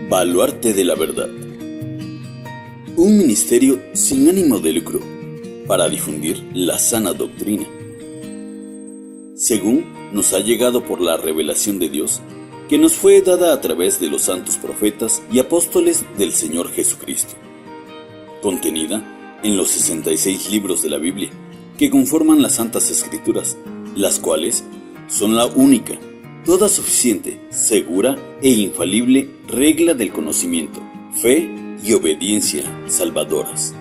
Baluarte de la Verdad. Un ministerio sin ánimo de lucro para difundir la sana doctrina, según nos ha llegado por la revelación de Dios, que nos fue dada a través de los santos profetas y apóstoles del Señor Jesucristo, contenida en los 66 libros de la Biblia que conforman las Santas Escrituras, las cuales son la única, toda suficiente, segura e infalible regla del conocimiento, fe y obediencia salvadoras.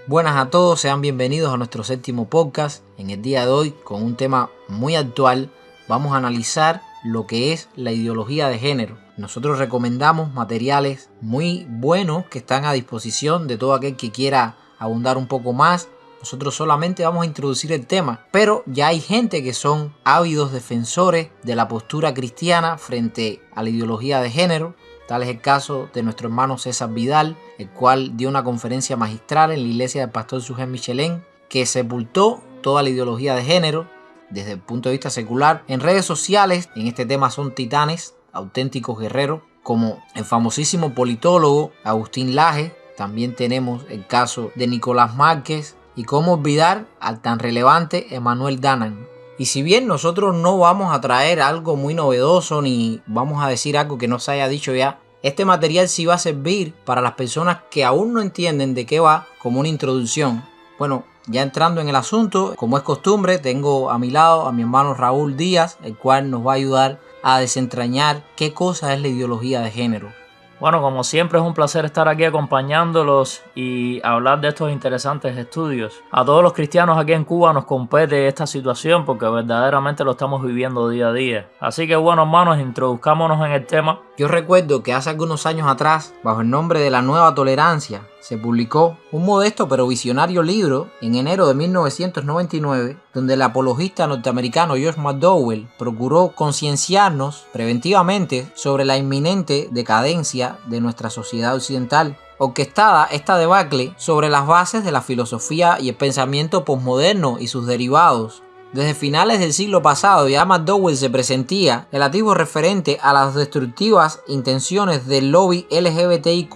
Buenas a todos, sean bienvenidos a nuestro séptimo podcast. En el día de hoy, con un tema muy actual, vamos a analizar lo que es la ideología de género. Nosotros recomendamos materiales muy buenos que están a disposición de todo aquel que quiera abundar un poco más. Nosotros solamente vamos a introducir el tema, pero ya hay gente que son ávidos defensores de la postura cristiana frente a la ideología de género. Tal es el caso de nuestro hermano César Vidal, el cual dio una conferencia magistral en la iglesia del pastor Sujén Michelén, que sepultó toda la ideología de género desde el punto de vista secular. En redes sociales, en este tema son titanes, auténticos guerreros, como el famosísimo politólogo Agustín Laje. También tenemos el caso de Nicolás Márquez, y cómo olvidar al tan relevante Emmanuel Danan. Y si bien nosotros no vamos a traer algo muy novedoso ni vamos a decir algo que no se haya dicho ya, este material sí va a servir para las personas que aún no entienden de qué va, como una introducción. Bueno, ya entrando en el asunto, como es costumbre, tengo a mi lado a mi hermano Raúl Díaz, el cual nos va a ayudar a desentrañar qué cosa es la ideología de género. Bueno, como siempre es un placer estar aquí acompañándolos y hablar de estos interesantes estudios. A todos los cristianos aquí en Cuba nos compete esta situación porque verdaderamente lo estamos viviendo día a día. Así que bueno, hermanos, introduzcámonos en el tema. Yo recuerdo que hace algunos años atrás, bajo el nombre de la Nueva Tolerancia, se publicó un modesto pero visionario libro en enero de 1999, donde el apologista norteamericano George McDowell procuró concienciarnos preventivamente sobre la inminente decadencia de nuestra sociedad occidental, orquestada esta debacle sobre las bases de la filosofía y el pensamiento posmoderno y sus derivados. Desde finales del siglo pasado ya McDowell se presentía relativo referente a las destructivas intenciones del lobby LGBTIQ+,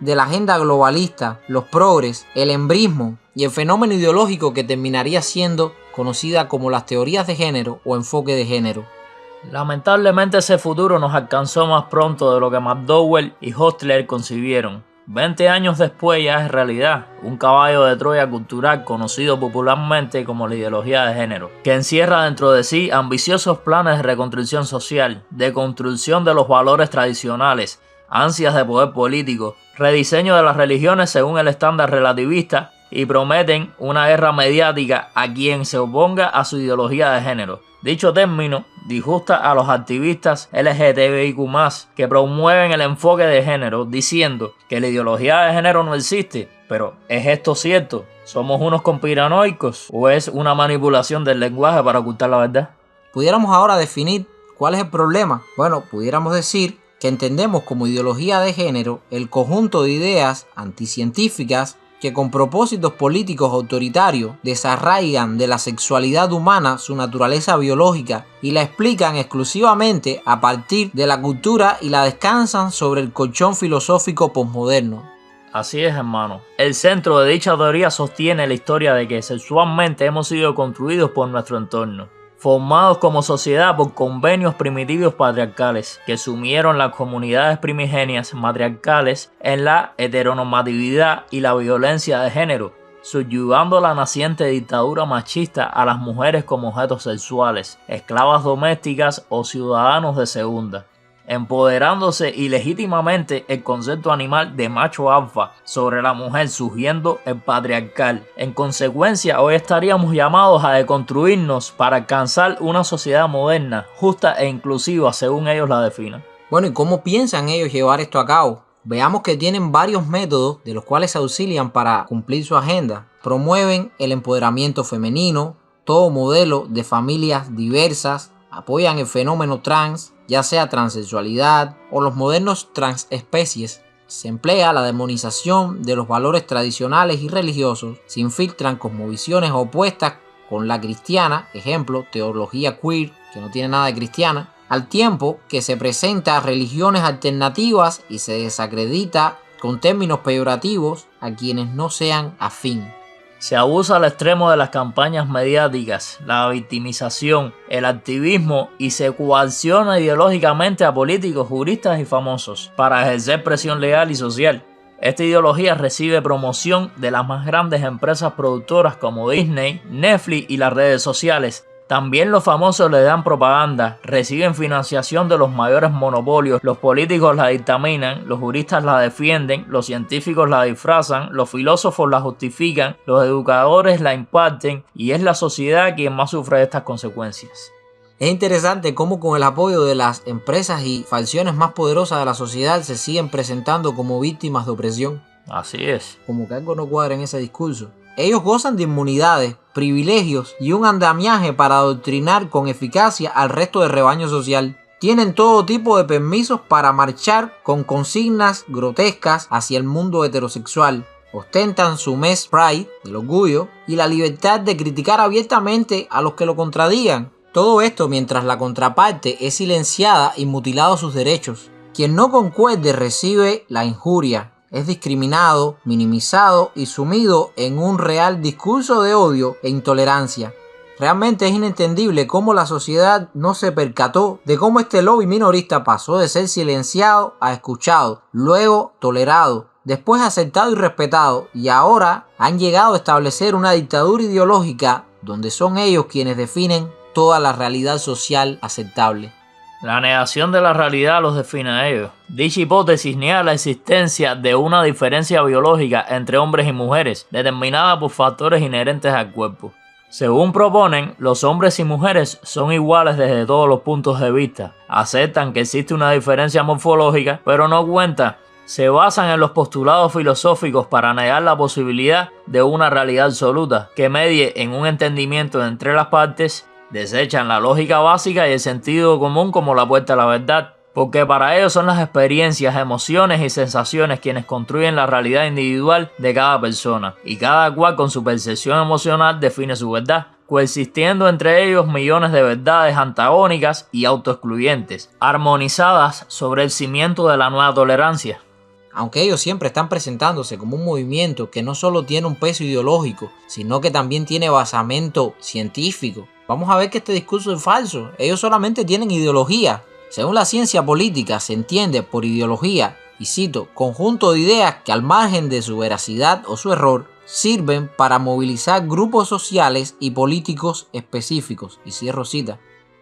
de la agenda globalista, los progres, el embrismo y el fenómeno ideológico que terminaría siendo conocida como las teorías de género o enfoque de género. Lamentablemente ese futuro nos alcanzó más pronto de lo que McDowell y Hostler concibieron. 20 años después ya es realidad, un caballo de Troya cultural conocido popularmente como la ideología de género, que encierra dentro de sí ambiciosos planes de reconstrucción social, de construcción de los valores tradicionales, ansias de poder político, rediseño de las religiones según el estándar relativista y prometen una guerra mediática a quien se oponga a su ideología de género. Dicho término disgusta a los activistas LGTBIQ+, que promueven el enfoque de género diciendo que la ideología de género no existe. Pero, ¿es esto cierto? ¿Somos unos conspiranoicos? ¿O es una manipulación del lenguaje para ocultar la verdad? Pudiéramos ahora definir cuál es el problema. Bueno, pudiéramos decir que entendemos como ideología de género el conjunto de ideas anticientíficas que con propósitos políticos autoritarios desarraigan de la sexualidad humana su naturaleza biológica y la explican exclusivamente a partir de la cultura y la descansan sobre el colchón filosófico posmoderno. Así es, hermano. El centro de dicha teoría sostiene la historia de que sexualmente hemos sido construidos por nuestro entorno, formados como sociedad por convenios primitivos patriarcales que sumieron las comunidades primigenias matriarcales en la heteronormatividad y la violencia de género, subyugando la naciente dictadura machista a las mujeres como objetos sexuales, esclavas domésticas o ciudadanos de segunda, empoderándose ilegítimamente el concepto animal de macho alfa sobre la mujer, surgiendo el patriarcal. En consecuencia, hoy estaríamos llamados a deconstruirnos para alcanzar una sociedad moderna, justa e inclusiva según ellos la definen. Bueno, ¿y cómo piensan ellos llevar esto a cabo? Veamos que tienen varios métodos de los cuales se auxilian para cumplir su agenda. Promueven el empoderamiento femenino, todo modelo de familias diversas, apoyan el fenómeno trans, ya sea transexualidad o los modernos transespecies. Se emplea la demonización de los valores tradicionales y religiosos, se infiltran cosmovisiones opuestas con la cristiana, ejemplo, teología queer, que no tiene nada de cristiana, al tiempo que se presenta religiones alternativas y se desacredita con términos peyorativos a quienes no sean afín. Se abusa al extremo de las campañas mediáticas, la victimización, el activismo y se coacciona ideológicamente a políticos, juristas y famosos para ejercer presión legal y social. Esta ideología recibe promoción de las más grandes empresas productoras como Disney, Netflix y las redes sociales. También los famosos le dan propaganda, reciben financiación de los mayores monopolios, los políticos la dictaminan, los juristas la defienden, los científicos la disfrazan, los filósofos la justifican, los educadores la imparten y es la sociedad quien más sufre de estas consecuencias. Es interesante cómo con el apoyo de las empresas y facciones más poderosas de la sociedad se siguen presentando como víctimas de opresión. Así es. Como que algo no cuadra en ese discurso. Ellos gozan de inmunidades, privilegios y un andamiaje para adoctrinar con eficacia al resto del rebaño social. Tienen todo tipo de permisos para marchar con consignas grotescas hacia el mundo heterosexual. Ostentan su mes Pride, el orgullo, y la libertad de criticar abiertamente a los que lo contradigan. Todo esto mientras la contraparte es silenciada y mutilado sus derechos. Quien no concuerde recibe la injuria. Es discriminado, minimizado y sumido en un real discurso de odio e intolerancia. Realmente es inentendible cómo la sociedad no se percató de cómo este lobby minorista pasó de ser silenciado a escuchado, luego tolerado, después aceptado y respetado, y ahora han llegado a establecer una dictadura ideológica donde son ellos quienes definen toda la realidad social aceptable. La negación de la realidad los define a ellos. Dicha hipótesis niega la existencia de una diferencia biológica entre hombres y mujeres, determinada por factores inherentes al cuerpo. Según proponen, los hombres y mujeres son iguales desde todos los puntos de vista. Aceptan que existe una diferencia morfológica, pero no cuentan. Se basan en los postulados filosóficos para negar la posibilidad de una realidad absoluta que medie en un entendimiento entre las partes. Desechan la lógica básica y el sentido común como la puerta a la verdad, porque para ellos son las experiencias, emociones y sensaciones quienes construyen la realidad individual de cada persona, y cada cual con su percepción emocional define su verdad, coexistiendo entre ellos millones de verdades antagónicas y autoexcluyentes, armonizadas sobre el cimiento de la nueva tolerancia. Aunque ellos siempre están presentándose como un movimiento que no solo tiene un peso ideológico, sino que también tiene basamento científico, vamos a ver que este discurso es falso. Ellos solamente tienen ideología. Según la ciencia política se entiende por ideología, y cito, conjunto de ideas que al margen de su veracidad o su error, sirven para movilizar grupos sociales y políticos específicos, y cierro cita.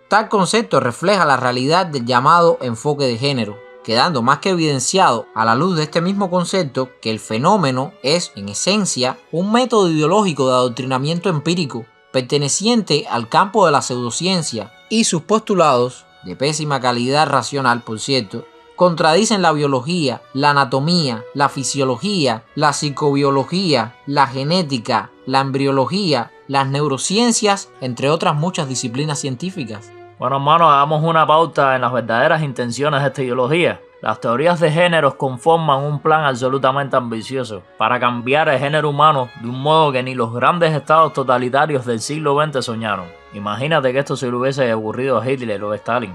Tal concepto refleja la realidad del llamado enfoque de género, quedando más que evidenciado a la luz de este mismo concepto que el fenómeno es, en esencia, un método ideológico de adoctrinamiento empírico, perteneciente al campo de la pseudociencia, y sus postulados, de pésima calidad racional por cierto, contradicen la biología, la anatomía, la fisiología, la psicobiología, la genética, la embriología, las neurociencias, entre otras muchas disciplinas científicas. Bueno, hermano, hagamos una pauta en las verdaderas intenciones de esta ideología. Las teorías de géneros conforman un plan absolutamente ambicioso para cambiar el género humano de un modo que ni los grandes estados totalitarios del siglo XX soñaron. Imagínate que esto se le hubiese ocurrido a Hitler o a Stalin.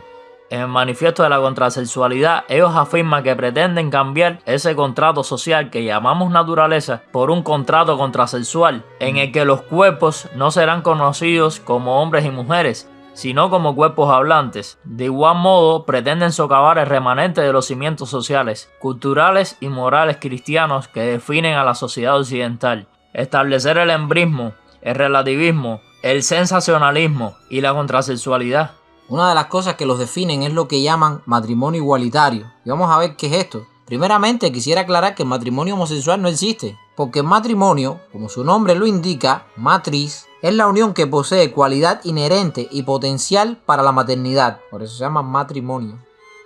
En el manifiesto de la contrasexualidad, ellos afirman que pretenden cambiar ese contrato social que llamamos naturaleza por un contrato contrasexual, en el que los cuerpos no serán conocidos como hombres y mujeres, sino como cuerpos hablantes. De igual modo, pretenden socavar el remanente de los cimientos sociales, culturales y morales cristianos que definen a la sociedad occidental, establecer el embrismo, el relativismo, el sensacionalismo y la contrasexualidad. Una de las cosas que los definen es lo que llaman matrimonio igualitario. Y vamos a ver qué es esto. Primeramente, quisiera aclarar que el matrimonio homosexual no existe, porque el matrimonio, como su nombre lo indica, matriz, es la unión que posee cualidad inherente y potencial para la maternidad. Por eso se llama matrimonio.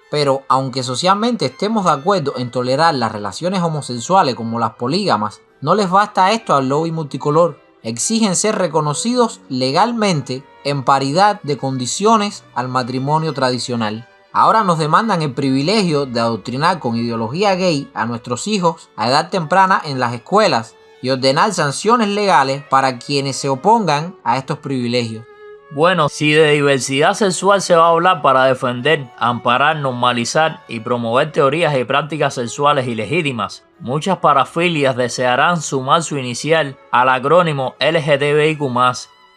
Pero, aunque socialmente estemos de acuerdo en tolerar las relaciones homosexuales como las polígamas, no les basta esto al lobby multicolor. Exigen ser reconocidos legalmente en paridad de condiciones al matrimonio tradicional. Ahora nos demandan el privilegio de adoctrinar con ideología gay a nuestros hijos a edad temprana en las escuelas y ordenar sanciones legales para quienes se opongan a estos privilegios. Bueno, si de diversidad sexual se va a hablar para defender, amparar, normalizar y promover teorías y prácticas sexuales ilegítimas, muchas parafilias desearán sumar su inicial al acrónimo LGTBIQ+,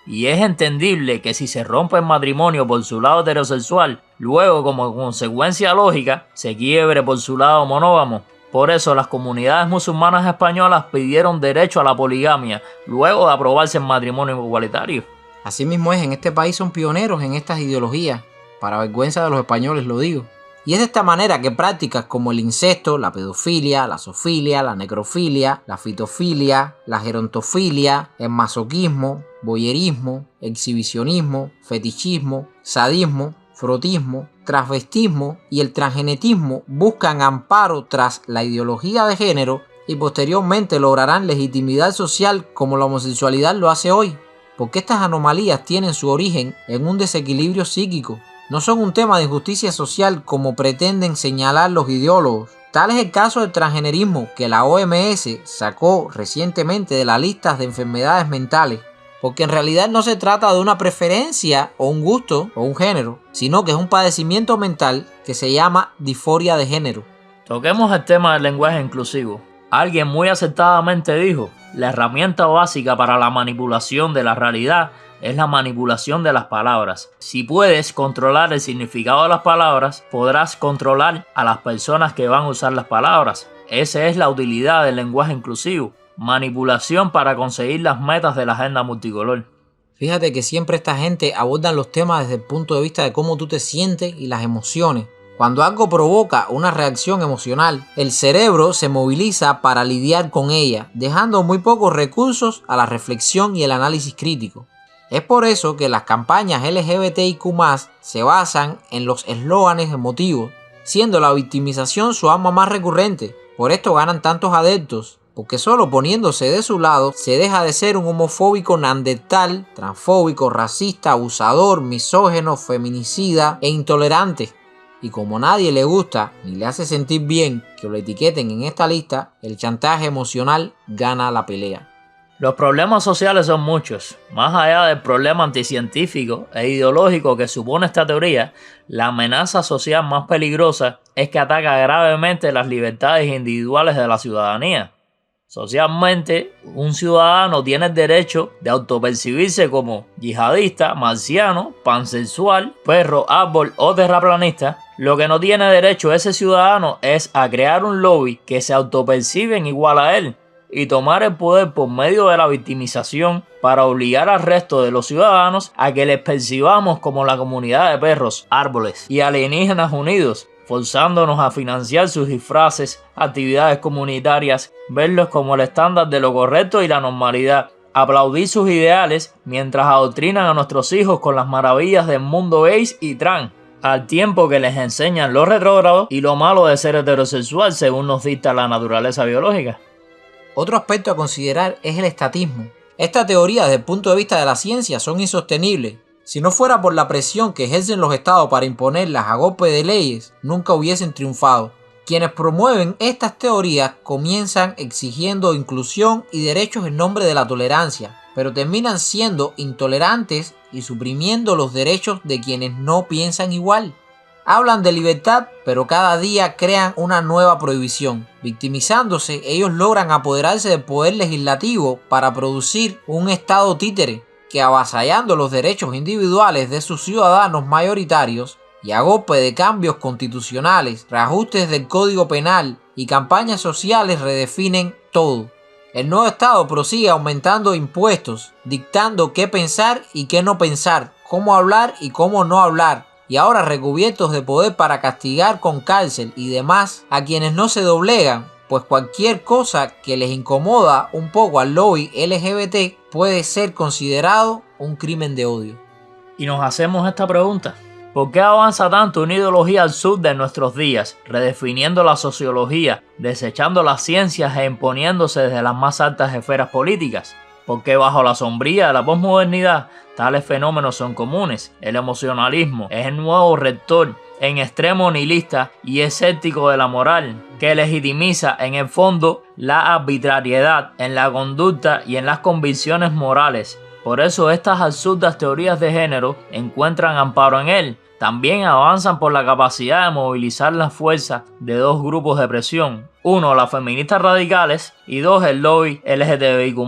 y es entendible que si se rompe el matrimonio por su lado heterosexual, luego como consecuencia lógica se quiebre por su lado monógamo. Por eso las comunidades musulmanas españolas pidieron derecho a la poligamia, luego de aprobarse el matrimonio igualitario. Asimismo en este país son pioneros en estas ideologías, para vergüenza de los españoles lo digo. Y es de esta manera que prácticas como el incesto, la pedofilia, la zoofilia, la necrofilia, la fitofilia, la gerontofilia, el masoquismo, voyerismo, exhibicionismo, fetichismo, sadismo, frotismo, transvestismo y el transgenetismo buscan amparo tras la ideología de género y posteriormente lograrán legitimidad social como la homosexualidad lo hace hoy. Porque estas anomalías tienen su origen en un desequilibrio psíquico. No son un tema de injusticia social como pretenden señalar los ideólogos. Tal es el caso del transgenerismo que la OMS sacó recientemente de las listas de enfermedades mentales. Porque en realidad no se trata de una preferencia o un gusto o un género, sino que es un padecimiento mental que se llama disforia de género. Toquemos el tema del lenguaje inclusivo. Alguien muy acertadamente dijo: la herramienta básica para la manipulación de la realidad es la manipulación de las palabras. Si puedes controlar el significado de las palabras, podrás controlar a las personas que van a usar las palabras. Esa es la utilidad del lenguaje inclusivo. Manipulación para conseguir las metas de la agenda multicolor. Fíjate que siempre esta gente aborda los temas desde el punto de vista de cómo tú te sientes y las emociones. Cuando algo provoca una reacción emocional, el cerebro se moviliza para lidiar con ella, dejando muy pocos recursos a la reflexión y el análisis crítico. Es por eso que las campañas LGBTIQ+ se basan en los eslóganes emotivos, siendo la victimización su arma más recurrente. Por esto ganan tantos adeptos, porque solo poniéndose de su lado se deja de ser un homofóbico neandertal, transfóbico, racista, abusador, misógino, feminicida e intolerante. Y como a nadie le gusta ni le hace sentir bien que lo etiqueten en esta lista, el chantaje emocional gana la pelea. Los problemas sociales son muchos. Más allá del problema anticientífico e ideológico que supone esta teoría, la amenaza social más peligrosa es que ataca gravemente las libertades individuales de la ciudadanía. Socialmente, un ciudadano tiene el derecho de autopercibirse como yihadista, marciano, pansexual, perro, árbol o terraplanista. Lo que no tiene derecho ese ciudadano es a crear un lobby que se autoperciben igual a él y tomar el poder por medio de la victimización para obligar al resto de los ciudadanos a que les percibamos como la comunidad de perros, árboles y alienígenas unidos, forzándonos a financiar sus disfraces, actividades comunitarias, verlos como el estándar de lo correcto y la normalidad, aplaudir sus ideales mientras adoctrinan a nuestros hijos con las maravillas del mundo gays y trans, al tiempo que les enseñan lo retrógrado y lo malo de ser heterosexual según nos dicta la naturaleza biológica. Otro aspecto a considerar es el estatismo. Esta teoría desde el punto de vista de la ciencia son insostenibles. Si no fuera por la presión que ejercen los estados para imponerlas a golpe de leyes, nunca hubiesen triunfado. Quienes promueven estas teorías comienzan exigiendo inclusión y derechos en nombre de la tolerancia, pero terminan siendo intolerantes y suprimiendo los derechos de quienes no piensan igual. Hablan de libertad, pero cada día crean una nueva prohibición. Victimizándose, ellos logran apoderarse del poder legislativo para producir un estado títere que, avasallando los derechos individuales de sus ciudadanos mayoritarios y a golpe de cambios constitucionales, reajustes del Código Penal y campañas sociales, redefinen todo. El nuevo Estado prosigue aumentando impuestos, dictando qué pensar y qué no pensar, cómo hablar y cómo no hablar, y ahora recubiertos de poder para castigar con cárcel y demás a quienes no se doblegan, pues cualquier cosa que les incomoda un poco al lobby LGBT puede ser considerado un crimen de odio. Y nos hacemos esta pregunta: ¿por qué avanza tanto una ideología al sur de nuestros días, redefiniendo la sociología, desechando las ciencias e imponiéndose desde las más altas esferas políticas? porque bajo la sombría de la posmodernidad, tales fenómenos son comunes. El emocionalismo es el nuevo rector en extremo nihilista y escéptico de la moral, que legitimiza en el fondo la arbitrariedad en la conducta y en las convicciones morales. Por eso estas absurdas teorías de género encuentran amparo en él. También avanzan por la capacidad de movilizar las fuerzas de dos grupos de presión. Uno, las feministas radicales, y dos, el lobby LGTBIQ+.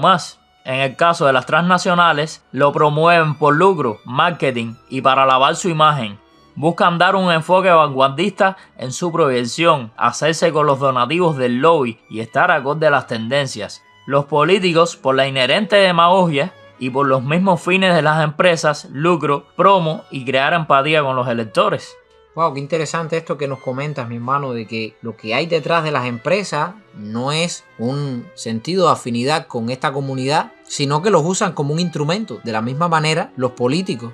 En el caso de las transnacionales, lo promueven por lucro, marketing y para lavar su imagen. Buscan dar un enfoque vanguardista en su proyección, hacerse con los donativos del lobby y estar acorde a las tendencias. Los políticos, por la inherente demagogia y por los mismos fines de las empresas, lucro, promo y crear empatía con los electores. Wow, qué interesante esto que nos comentas, mi hermano, de que lo que hay detrás de las empresas no es un sentido de afinidad con esta comunidad, sino que los usan como un instrumento. De la misma manera, los políticos.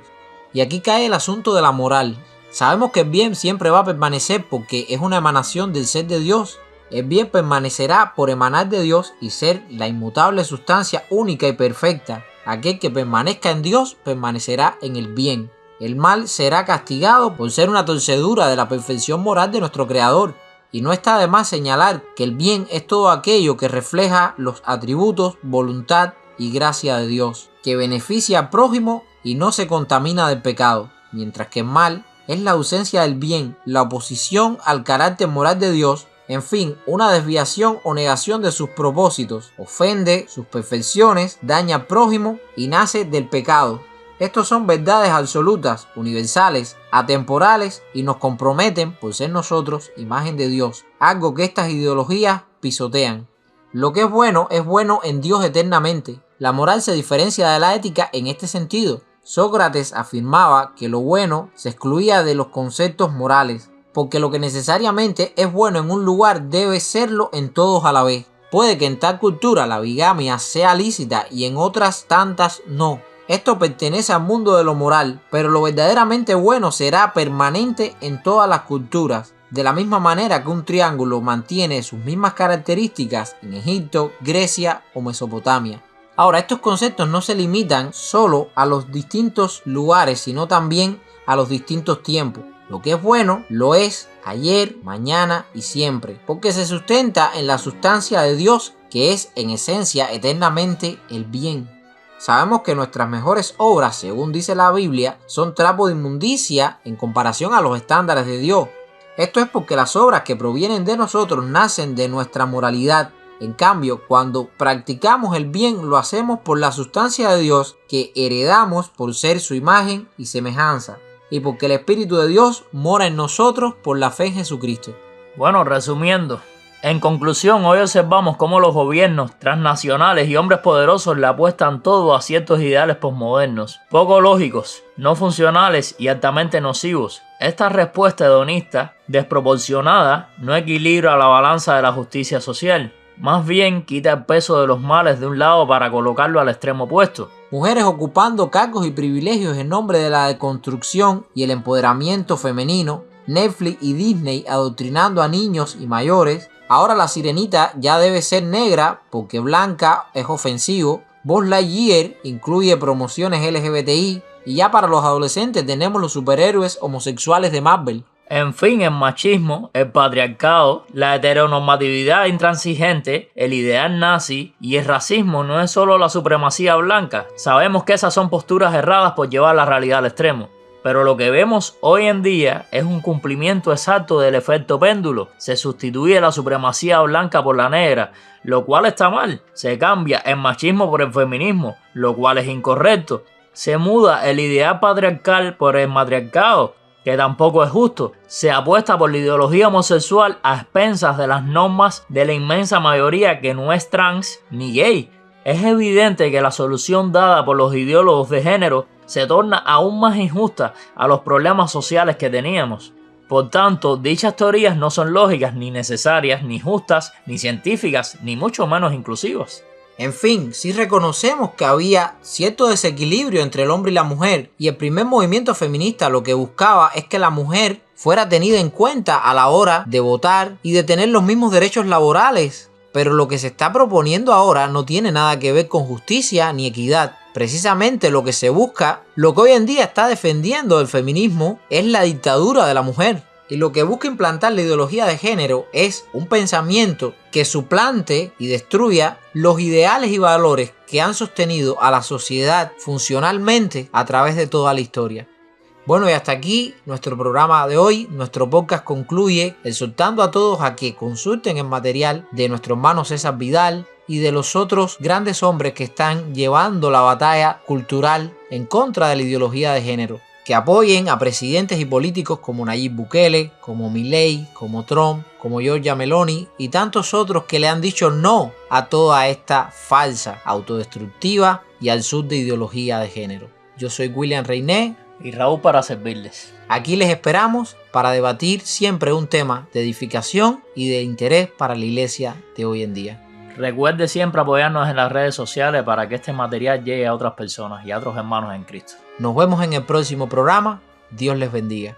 Y aquí cae el asunto de la moral. Sabemos que el bien siempre va a permanecer porque es una emanación del ser de Dios. El bien permanecerá por emanar de Dios y ser la inmutable sustancia única y perfecta. Aquel que permanezca en Dios permanecerá en el bien. El mal será castigado por ser una torcedura de la perfección moral de nuestro Creador. Y no está de más señalar que el bien es todo aquello que refleja los atributos, voluntad y gracia de Dios, que beneficia al prójimo y no se contamina del pecado, mientras que el mal es la ausencia del bien, la oposición al carácter moral de Dios, en fin, una desviación o negación de sus propósitos, ofende sus perfecciones, daña al prójimo y nace del pecado. Estos son verdades absolutas, universales, atemporales y nos comprometen por ser nosotros imagen de Dios, algo que estas ideologías pisotean. Lo que es bueno en Dios eternamente. La moral se diferencia de la ética en este sentido. Sócrates afirmaba que lo bueno se excluía de los conceptos morales, porque lo que necesariamente es bueno en un lugar debe serlo en todos a la vez. Puede que en tal cultura la bigamia sea lícita y en otras tantas no. Esto pertenece al mundo de lo moral, pero lo verdaderamente bueno será permanente en todas las culturas. De la misma manera que un triángulo mantiene sus mismas características en Egipto, Grecia o Mesopotamia. Ahora, estos conceptos no se limitan solo a los distintos lugares, sino también a los distintos tiempos. Lo que es bueno, lo es ayer, mañana y siempre, porque se sustenta en la sustancia de Dios, que es en esencia eternamente el bien. Sabemos que nuestras mejores obras, según dice la Biblia, son trapo de inmundicia en comparación a los estándares de Dios. Esto es porque las obras que provienen de nosotros nacen de nuestra moralidad. En cambio, cuando practicamos el bien, lo hacemos por la sustancia de Dios que heredamos por ser su imagen y semejanza, y porque el Espíritu de Dios mora en nosotros por la fe en Jesucristo. Bueno, resumiendo, en conclusión, hoy observamos cómo los gobiernos transnacionales y hombres poderosos le apuestan todo a ciertos ideales posmodernos, poco lógicos, no funcionales y altamente nocivos. Esta respuesta hedonista, desproporcionada, no equilibra la balanza de la justicia social. Más bien quita el peso de los males de un lado para colocarlo al extremo opuesto. Mujeres ocupando cargos y privilegios en nombre de la deconstrucción y el empoderamiento femenino. Netflix y Disney adoctrinando a niños y mayores. Ahora la sirenita ya debe ser negra porque blanca es ofensivo. Buzz Lightyear incluye promociones LGBTI. Y ya para los adolescentes tenemos los superhéroes homosexuales de Marvel. En fin, el machismo, el patriarcado, la heteronormatividad intransigente, el ideal nazi y el racismo no es solo la supremacía blanca. Sabemos que esas son posturas erradas por llevar la realidad al extremo. Pero lo que vemos hoy en día es un cumplimiento exacto del efecto péndulo. Se sustituye la supremacía blanca por la negra, lo cual está mal. Se cambia el machismo por el feminismo, lo cual es incorrecto. Se muda el ideal patriarcal por el matriarcado, que tampoco es justo. Se apuesta por la ideología homosexual a expensas de las normas de la inmensa mayoría que no es trans ni gay. Es evidente que la solución dada por los ideólogos de género se torna aún más injusta a los problemas sociales que teníamos. Por tanto, dichas teorías no son lógicas, ni necesarias, ni justas, ni científicas, ni mucho menos inclusivas. En fin, sí reconocemos que había cierto desequilibrio entre el hombre y la mujer, y el primer movimiento feminista lo que buscaba es que la mujer fuera tenida en cuenta a la hora de votar y de tener los mismos derechos laborales. Pero lo que se está proponiendo ahora no tiene nada que ver con justicia ni equidad. Precisamente lo que se busca, lo que hoy en día está defendiendo el feminismo, es la dictadura de la mujer. Y lo que busca implantar la ideología de género es un pensamiento que suplante y destruya los ideales y valores que han sostenido a la sociedad funcionalmente a través de toda la historia. Bueno, y hasta aquí nuestro programa de hoy. Nuestro podcast concluye exhortando a todos a que consulten el material de nuestro hermano César Vidal y de los otros grandes hombres que están llevando la batalla cultural en contra de la ideología de género. Que apoyen a presidentes y políticos como Nayib Bukele, como Milei, como Trump, como Giorgia Meloni y tantos otros que le han dicho no a toda esta falsa, autodestructiva y al sur de ideología de género. Yo soy William Reiné y Raúl para servirles. Aquí les esperamos para debatir siempre un tema de edificación y de interés para la iglesia de hoy en día. Recuerde siempre apoyarnos en las redes sociales para que este material llegue a otras personas y a otros hermanos en Cristo. Nos vemos en el próximo programa. Dios les bendiga.